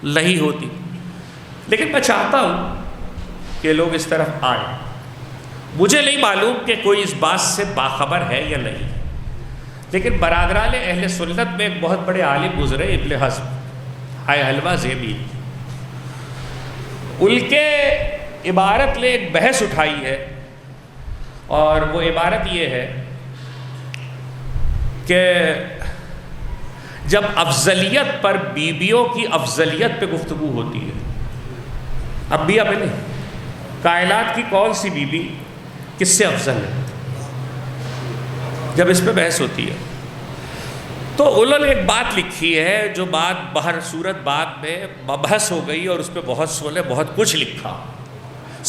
نہیں ہوتی، لیکن میں چاہتا ہوں کہ لوگ اس طرف آئیں. مجھے نہیں معلوم کہ کوئی اس بات سے باخبر ہے یا نہیں، لیکن برادران اہل سنت میں ایک بہت بڑے عالم گزرے، ابن حزم حلوہ زیبی. ان کے عبارت نے ایک بحث اٹھائی ہے، اور وہ عبارت یہ ہے کہ جب افضلیت پر بیویوں کی افضلیت پہ گفتگو ہوتی ہے، انبیاء پہ نہیں، کائنات کی کون سی بیوی کس سے افضل ہے، جب اس پہ بحث ہوتی ہے تو انہوں نے ایک بات لکھی ہے جو بات بہر صورت بعد میں مبحث ہو گئی، اور اس پہ بہت سولے بہت کچھ لکھا.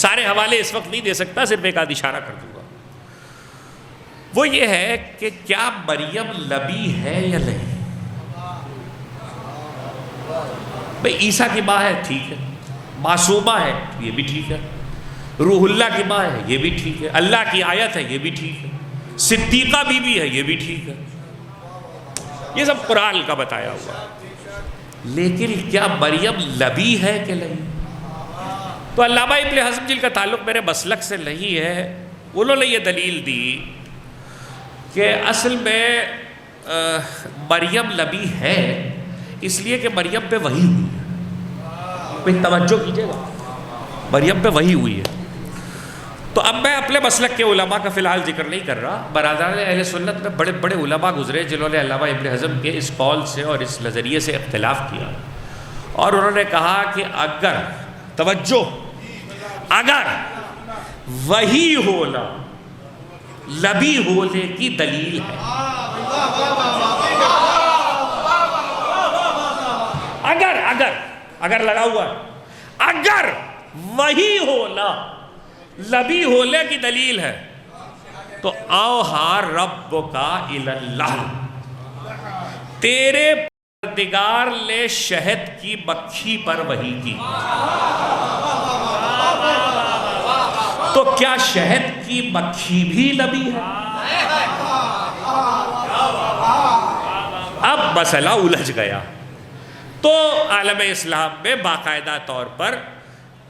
سارے حوالے اس وقت نہیں دے سکتا، صرف ایک آدھ اشارہ کر دوں گا. وہ یہ ہے کہ کیا مریم نبی ہے یا نہیں. بھئی عیسیٰ کی ماں ہے، ٹھیک ہے، معصومہ ہے، یہ بھی ٹھیک ہے، روح اللہ کی ماں ہے، یہ بھی ٹھیک ہے، اللہ کی آیت ہے، یہ بھی ٹھیک ہے، صدیقہ بی بی ہے، یہ بھی ٹھیک ہے، یہ سب قرآن کا بتایا ہوا. لیکن کیا مریم نبی ہے کہ نہیں؟ تو علامہ ابن حزم جن کا تعلق میرے مسلک سے نہیں ہے، انہوں نے یہ دلیل دی کہ اصل میں مریم نبی ہے اس لیے کہ مریم پہ وحی ہوئی ہے. کوئی توجہ کیجئے گا، مریم پہ وحی ہوئی ہے. تو اب میں اپنے مسلک کے علماء کا فی الحال ذکر نہیں کر رہا. برادران اہل سنت میں بڑے بڑے علماء گزرے جنہوں نے علامہ ابن حزم کے اس قول سے اور اس نظریے سے اختلاف کیا, اور انہوں نے کہا کہ اگر توجہ اگر وہی ہونا لبی ہونے کی دلیل ہے, اگر لگا ہوا اگر وہی ہونا لبی ہونے کی دلیل ہے تو اوحا ربک الی اللہ, تیرے پروردگار نے شہد کی مکھی پر وحی کی. تو کیا شہد کی مکھی بھی نبی ہے؟ اب مسئلہ الجھ گیا. تو عالم اسلام میں باقاعدہ طور پر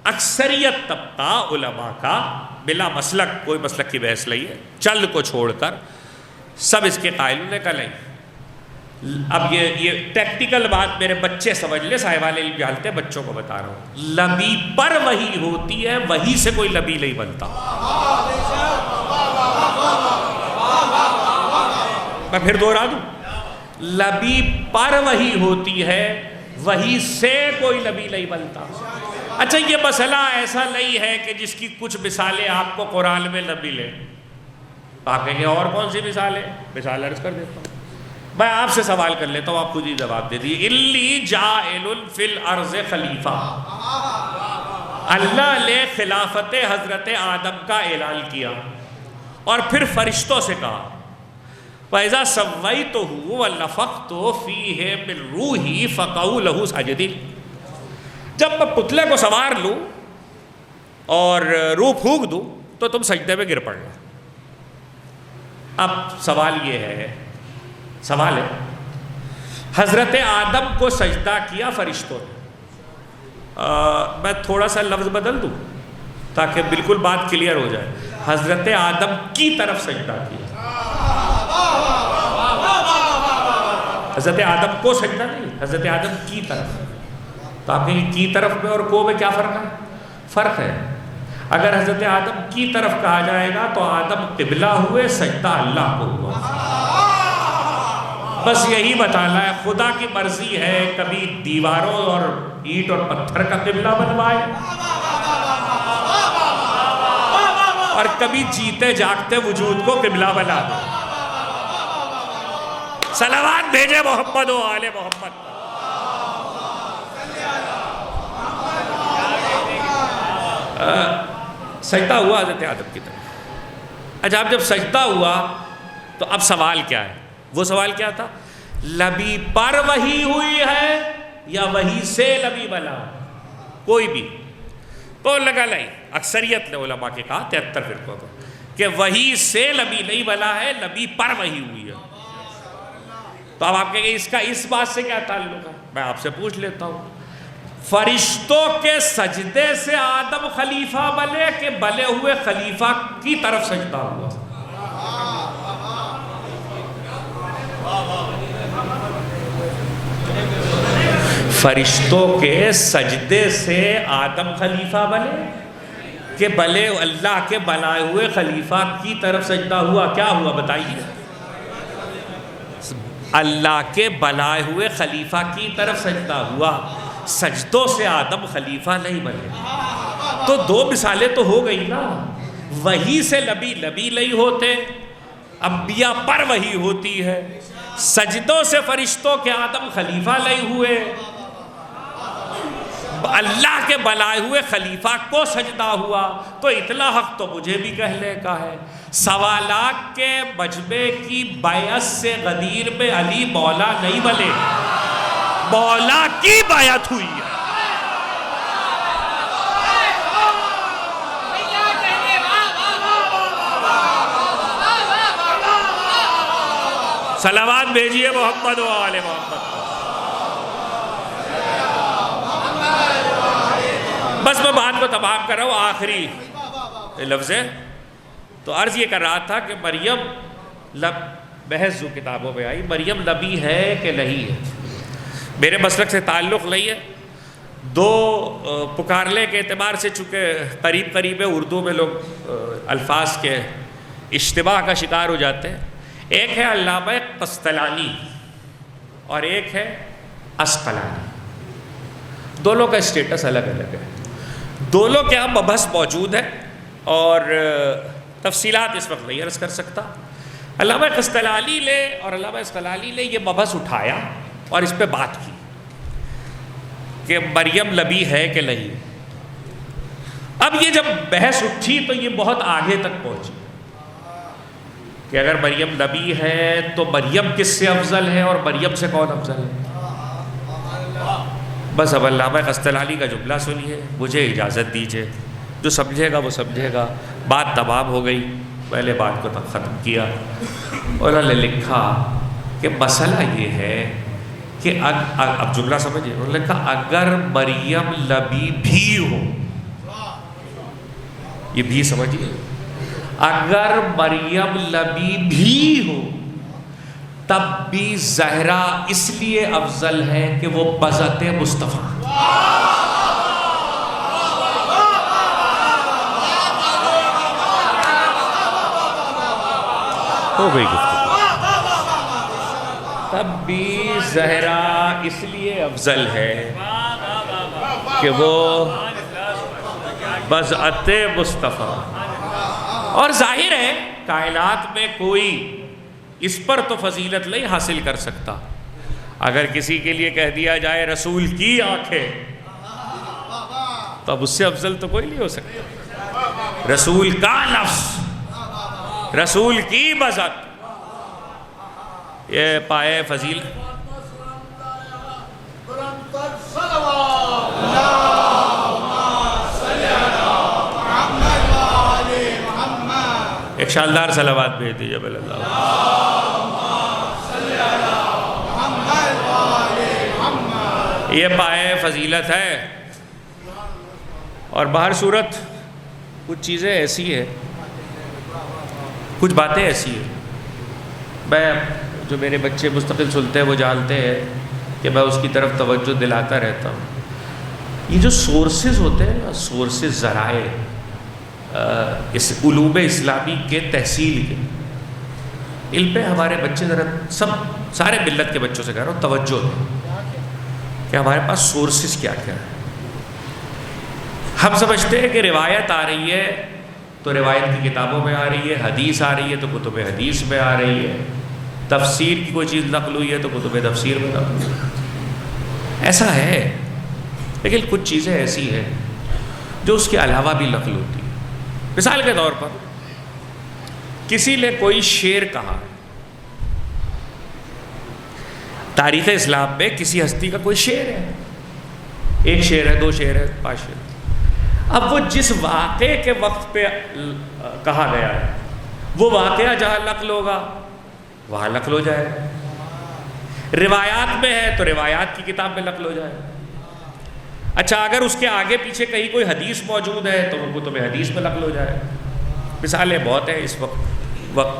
اکثریت طبقہ علماء کا بلا مسلک, کوئی مسلک کی بحث نہیں ہے, چند کو چھوڑ کر سب اس کے قائل نے کہا نہیں. اب یہ ٹیکٹیکل بات میرے بچے سمجھ لے, صاحبان علم جانتے ہیں, بچوں کو بتا رہا ہوں. لبی پر وہی ہوتی ہے, وہی سے کوئی لبی نہیں بنتا. میں پھر دوہرا دوں, لبی پر وہی ہوتی ہے, وہی سے کوئی لبی نہیں بنتا. اچھا یہ مسئلہ ایسا نہیں ہے کہ جس کی کچھ مثالیں آپ کو قرآن میں نہ ملے. آپ کہیں گے اور کون سی مثالیں؟ مثال عرض کر دیتا ہوں. میں آپ سے سوال کر لیتا ہوں, آپ خود ہی جواب دے دیجیے. انی جاعل فی الارض خلیفہ, اللہ نے خلافت حضرت آدم کا اعلان کیا اور پھر فرشتوں سے کہا فَإِذَا سَوَّيْتُهُ وَنَفَخْتُ فِيهِ مِن رُوحِي فَقَعُوا لَهُ سَاجِدِينَ. جب میں پتلے کو سوار لوں اور روح پھونک دوں تو تم سجدے میں گر پڑنا. اب سوال یہ ہے, سوال ہے, حضرت آدم کو سجدہ کیا فرشتوں نے. میں تھوڑا سا لفظ بدل دوں تاکہ بالکل بات کلیئر ہو جائے. حضرت آدم کی طرف سجدہ کیا, حضرت آدم کو سجدہ نہیں, حضرت آدم کی طرف. تو آپ کہیں کی طرف میں اور کو میں کیا فرق ہے؟ فرق ہے. اگر حضرت آدم کی طرف کہا جائے گا تو آدم قبلہ ہوئے, سجدہ اللہ کو ہوا. بس یہی بتانا ہے, خدا کی مرضی ہے کبھی دیواروں اور اینٹ اور پتھر کا قبلہ بنوائے اور کبھی جیتے جاگتے وجود کو قبلہ بنا دے. صلوات بھیجے محمد و آل محمد. سجدہ ہوا حضرت آدم کی طرف. اچھا اب جب سجدہ ہوا تو اب سوال کیا ہے؟ وہ سوال کیا تھا؟ لبی پر وحی ہوئی ہے یا وحی سے لبی بنا؟ کوئی بھی تو لگا نہیں. اکثریت نے علماء کے کہا 73 فرقوں کو کہ وحی سے لبی نہیں بنا ہے, لبی پر وحی ہوئی ہے. تو اب آپ کہیں گے اس کا اس بات سے کیا تعلق ہے؟ میں آپ سے پوچھ لیتا ہوں, فرشتوں کے سجدے سے آدم خلیفہ بنے کہ بنے ہوئے خلیفہ کی طرف سجدہ ہوا؟ فرشتوں کے سجدے سے آدم خلیفہ بنے کہ بلے اللہ کے بنائے ہوئے خلیفہ کی طرف سجدہ ہوا؟ کیا ہوا بتائیے؟ اللہ کے بنائے ہوئے خلیفہ کی طرف سجدہ ہوا, سجدوں سے آدم خلیفہ نہیں بنے. تو دو مثالیں تو ہو گئی نا. وہی سے لبی نہیں ہوتے, انبیاء پر وہی ہوتی ہے. سجدوں سے فرشتوں کے آدم خلیفہ نہیں ہوئے, اللہ کے بنائے ہوئے خلیفہ کو سجدہ ہوا. تو اتنا حق تو مجھے بھی کہنے کا ہے, سوالات کے مجمع کی بیعت سے غدیر میں علی مولا نہیں بنے, مولا کی بیعت ہوئی ہے. صلوات بھیجیے محمد و آل محمد. بس میں بات کو تمام کر رہا ہوں, آخری لفظ ہے. تو عرض یہ کر رہا تھا کہ مریم بحث جو کتابوں میں آئی, مریم نبی ہے کہ نہیں ہے, میرے مسلک سے تعلق نہیں ہے. دو پکارلے کے اعتبار سے چونکہ قریب قریب ہے، اردو میں لوگ الفاظ کے اشتباہ کا شکار ہو جاتے ہیں. ایک ہے علامہ قسطلانی اور ایک ہے عسقلانی. دونوں کا اسٹیٹس الگ الگ ہے. دونوں کے یہاں مبحث موجود ہے اور تفصیلات اس وقت نہیں عرض کر سکتا. علامہ قسطلانی نے اور علامہ عسقلانی نے یہ مبحث اٹھایا اور اس پہ بات کی کہ مریم نبی ہے کہ نہیں. اب یہ جب بحث اٹھی تو یہ بہت آگے تک پہنچی کہ اگر مریم نبی ہے تو مریم کس سے افضل ہے اور مریم سے کون افضل ہے. بس اب علامہ قسطلانی کا جملہ سنیے، مجھے اجازت دیجیے، جو سمجھے گا وہ سمجھے گا. بات تمام ہو گئی، پہلے بات کو تک ختم کیا. انہوں نے لکھا کہ مسئلہ یہ ہے کہ اب جملہ سمجھے. انہوں نے کہا اگر مریم نبی بھی ہو، یہ بھی سمجھیے، اگر مریم نبی بھی ہو تب بھی زہرا اس لیے افضل ہے کہ وہ بذات مصطفیٰ. ہو گئی گفتگو. تب بھی زہرا اس لیے افضل ہے کہ وہ بذات مصطفیٰ. اور ظاہر ہے کائنات میں کوئی اس پر تو فضیلت نہیں حاصل کر سکتا. اگر کسی کے لیے کہہ دیا جائے رسول کی آنکھیں تو اب اس سے افضل تو کوئی نہیں ہو سکتا. رسول کا نفس، رسول کی بذات، یہ پائے فضیل. ایک شاندار صلوات بھیج دیجیے بل اللہ. یہ پائے فضیلت ہے. اور باہر صورت کچھ چیزیں ایسی ہیں، کچھ باتیں ایسی ہیں، میں جو میرے بچے مستقل سنتے ہیں وہ جانتے ہیں کہ میں اس کی طرف توجہ دلاتا رہتا ہوں. یہ جو سورسز ہوتے ہیں نا، سورسز، ذرائع اس علوم اسلامی کے تحصیل کے، ان پہ ہمارے بچے ذرا سارے ملت کے بچوں سے کہہ رہا ہوں توجہ دیں کہ ہمارے پاس سورسز کیا کیا ہے. ہم سمجھتے ہیں کہ روایت آ رہی ہے تو روایت کی کتابوں میں آ رہی ہے، حدیث آ رہی ہے تو کتب حدیث میں آ رہی ہے، تفسیر کی کوئی چیز نقل ہوئی ہے تو کتب تفسیر میں نقل ہوئی ہے. ایسا ہے، لیکن کچھ چیزیں ایسی ہیں جو اس کے علاوہ بھی نقل ہوتی ہیں. مثال کے طور پر کسی نے کوئی شعر کہا، تاریخ اسلام میں کسی ہستی کا کوئی شعر ہے، ایک شعر ہے، دو شعر ہے، 5 شعر. اب وہ جس واقعے کے وقت پہ کہا گیا ہے وہ واقعہ جہاں نقل ہوگا وہاں نقل ہو جائے. روایات میں ہے تو روایات کی کتاب میں نقل ہو جائے. اچھا اگر اس کے آگے پیچھے کہیں کوئی حدیث موجود ہے تو وہ کتب حدیث میں نقل ہو جائے. مثالیں بہت ہیں اس وقت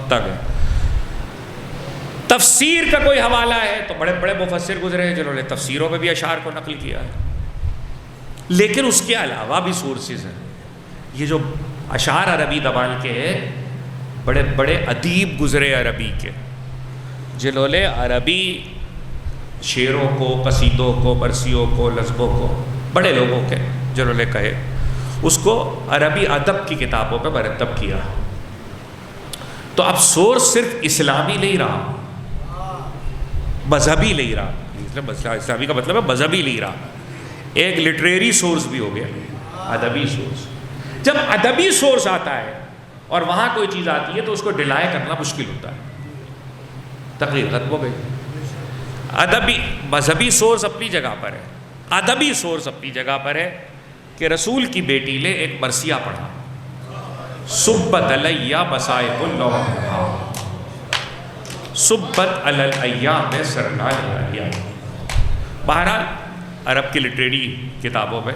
تک. تفسیر کا کوئی حوالہ ہے تو بڑے بڑے مفسر گزرے ہیں جنہوں نے تفسیروں میں بھی اشعار کو نقل کیا ہے. لیکن اس کے علاوہ بھی سورسز ہیں. یہ جو اشعار عربی زبان کے ہیں، بڑے بڑے ادیب گزرے عربی کے، جنہوں نے عربی شعروں کو، قصیدوں کو، مرثیوں کو، نظموں کو، بڑے لوگوں کے جنہوں نے کہے، اس کو عربی ادب کی کتابوں پہ مرتب کیا. تو اب سورس صرف اسلامی نہیں رہا، مذہبی نہیں رہا. اسلامی کا مطلب ہے مذہبی نہیں رہا، ایک لٹریری سورس بھی ہو گیا، ادبی سورس. جب ادبی سورس آتا ہے اور وہاں کوئی چیز آتی ہے تو اس کو ڈیلائی کرنا مشکل ہوتا ہے. تقریر ختم ہو گئی. ادبی مذہبی سورس اپنی جگہ پر ہے، ادبی سورس اپنی جگہ پر ہے کہ رسول کی بیٹی نے ایک مرثیہ پڑھا، سبت علیہ مصائب اللہ، سبت علی الایام سرنال. بہرحال عرب کی لٹریری کتابوں میں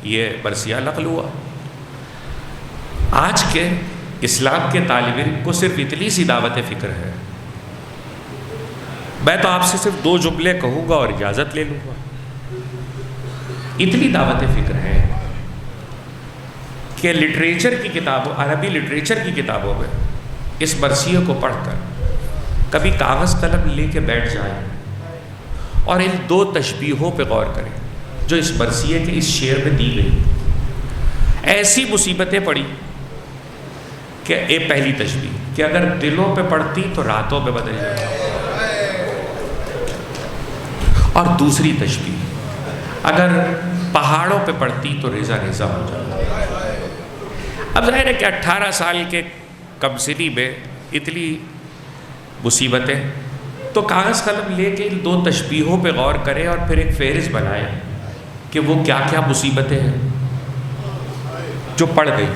یہ مرثیہ نقل ہوا. آج کے اسلام کے طالب علم کو صرف اتنی سی دعوت فکر ہے. میں تو آپ سے صرف 2 جملے کہوں گا اور اجازت لے لوں گا. اتنی دعوت فکر ہے کہ لٹریچر کی کتابوں، عربی لٹریچر کی کتابوں میں اس مرثیے کو پڑھ کر کبھی کاغذ قلم لے کے بیٹھ جائیں اور ان دو تشبیہوں پہ غور کریں جو اس مرثیے کے اس شعر میں دی گئی. ایسی مصیبتیں پڑی کہ ایک پہلی تشبیہ کہ اگر دلوں پہ پڑتی تو راتوں پہ بدل جائے، اور دوسری تشبیہ اگر پہاڑوں پہ پڑتی تو ریزہ ریزہ ہو جائے. اب ظاہر ہے کہ 18 سال کے کم سنی میں اتنی مصیبتیں، تو کاغذ قلم لے کے ان دو تشبیہوں پہ غور کریں اور پھر ایک فہرست بنائیں کہ وہ کیا کیا مصیبتیں ہیں جو پڑ گئی.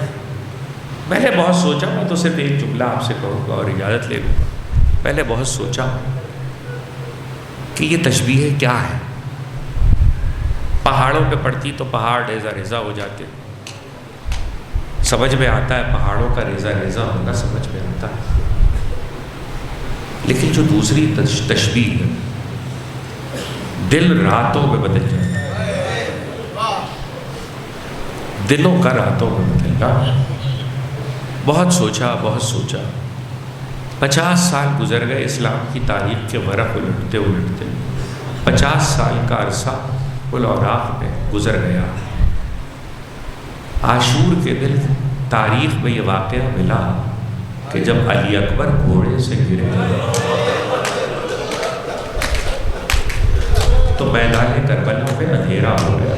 میں نے بہت سوچا، میں تو صرف ایک جملہ آپ سے کہوں گا اور اجازت لے لوں گا. میں نے بہت سوچا کہ یہ تشبیہیں کیا ہے. پہاڑوں پہ پڑتی تو پہاڑ ریزہ ریزہ ہو جاتے، سمجھ میں آتا ہے پہاڑوں کا ریزہ ریزہ ہونا سمجھ میں آتا ہے. لیکن جو دوسری تشبیہ ہے، دل راتوں میں بدل جاتا ہے، دلوں کا راتوں میں بدلنا. بہت سوچا 50 سال گزر گئے اسلام کی تاریخ کے ورق الٹتے الٹتے. 50 سال کا عرصہ الاوراق میں گزر گیا. عاشور کے دن تاریخ میں یہ واقعہ ملا کہ جب علی اکبر گھوڑے سے گرے تو میدان کربلا میں اندھیرا ہو گیا.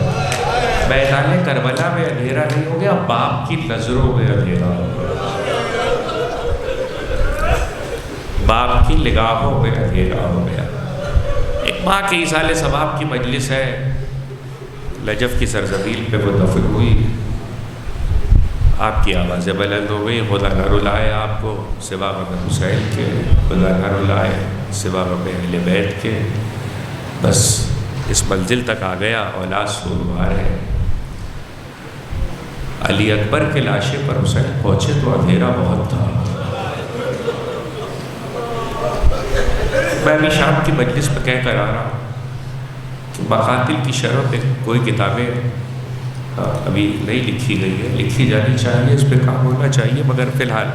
میدان کربلا میں اندھیرا نہیں ہو گیا، باپ کی نظروں میں اندھیرا ہو گیا، باپ کی نگاہوں میں اندھیرا ہو گیا. ایک ماں کے ایصال ثواب کی مجلس ہے، نجف کی سرزمین پہ وہ دفن ہوئی. آپ کی آوازیں بلند ہو گئی، خدا نہ رلائے آپ کو سوا غم حسین کے، خدا نہ رلائے سوا غم اہل بیت کے. بس اس منزل تک آ گیا، اولاد سوگوار ہے. علی اکبر کے لاشے پر حسین پہنچے تو اندھیرا بہت تھا. میں ابھی شام کی مجلس پہ کہہ کر آ رہا ہوں کہ مقاتل کی شرح پہ کوئی کتابیں ابھی نہیں لکھی گئی ہے، لکھی جانی چاہیے، اس پہ کام ہونا چاہیے. مگر فی الحال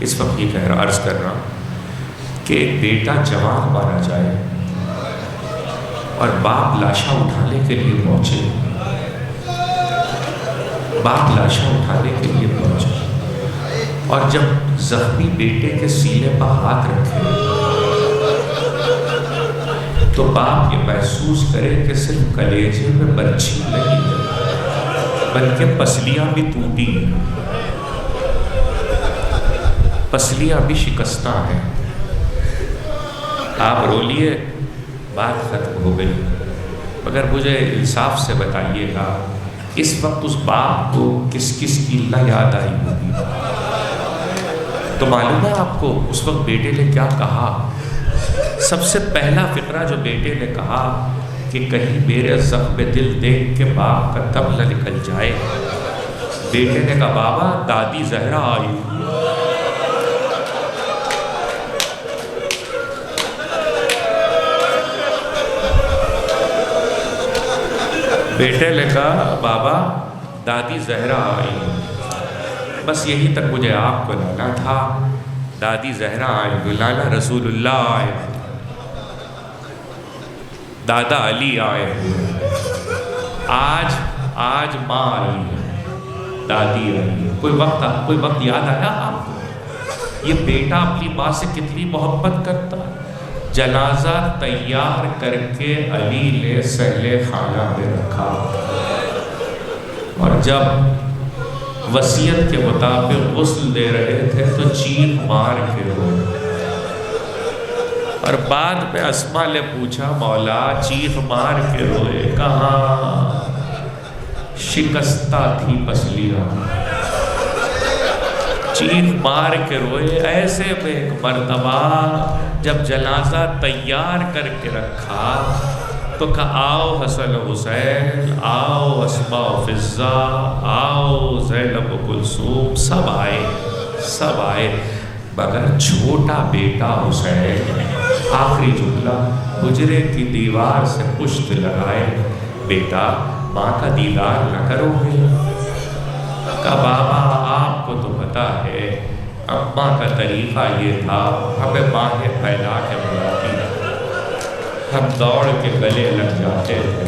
اس وقت یہ عرض کر رہا ہوں کہ ایک بیٹا جوان مارا جائے اور باپ لاشا اٹھانے کے لیے پہنچے، باپ لاشا اٹھانے کے لیے پہنچے اور جب زخمی بیٹے کے سینے پر ہاتھ رکھے تو باپ یہ محسوس کرے کہ صرف کلیجے میں برچھی نہیں ہے بلکہ پسلیاں بھی ٹوٹی ہیں، پسلیاں بھی شکستہ ہیں. آپ رو لیے، بات ختم ہو گئی. مگر مجھے انصاف سے بتائیے گا اس وقت اس باپ کو کس کس کی اللہ یاد آئی ہوگی؟ تو معلوم ہے آپ کو اس وقت بیٹے نے کیا کہا؟ سب سے پہلا فقرہ جو بیٹے نے کہا کہ کہیں میرے زخم دل دیکھ کے باپ کا دم نہ نکل جائے. بیٹے نے کہا بابا دادی زہرا آئی. بیٹے نے کہا بابا دادی زہرا آئی. بس یہی تک مجھے آپ کو لانا تھا. دادی زہرا آئی، بلانا رسول اللہ آئے، دادا علی آئے، آج ماں آئی ہے، دادی آئی. کوئی وقت یاد آیا آپ کو؟ یہ بیٹا اپنی ماں سے کتنی محبت کرتا. جنازہ تیار کر کے علی نے سہلے خانہ میں رکھا اور جب وصیت کے مطابق غسل دے رہے تھے تو چیخ مار کے روئے. اور بعد میں اسما نے پوچھا مولا چیخ مار کے روئے کہاں؟ شکستہ تھی پسلیاں. چیخ مار کے روئے. ایسے میں ایک مرتبہ جب جنازہ تیار کر کے رکھا تو کہا آؤ حسن حسین، آؤ اسما و فضہ، آؤ زینب و کلثوم. سب آئے مگر چھوٹا بیٹا حسین آخری جملہ حجرے کی دیوار سے پشت لگائے. بیٹا ماں کا دیدار نہ کرو گے؟ کہا بابا آپ کو تو پتا ہے اماں کا طریقہ یہ تھا، ہمیں باہیں پھیلا کے بلاتی ہم دوڑ کے گلے لگ جاتے تھے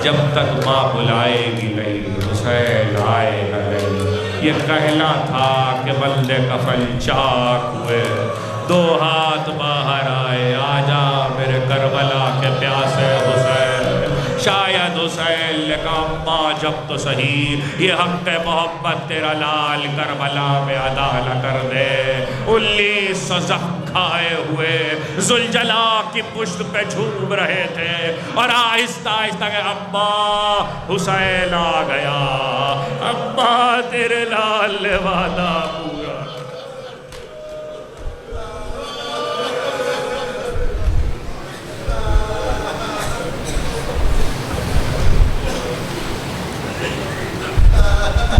جب تک ماں بلائے گی نہیں حسین آئے گا نہیں۔ یہ کہنا تھا کہ بندے کفن چاک ہوئے، دو ہاتھ باہر آئے، آجا میرے کربلا کے پیاسے حسین۔ شاید حسین نے کہا اماں جب تو صحیح یہ حق محبت تیرا لال کربلا میں ادا نہ کر دے۔ 19 زخم کھائے ہوئے ذوالجلا کی پشت پہ جھوم رہے تھے اور آہستہ آہستہ کہ اماں حسین آ گیا، اماں تیرے لال نے وعدہ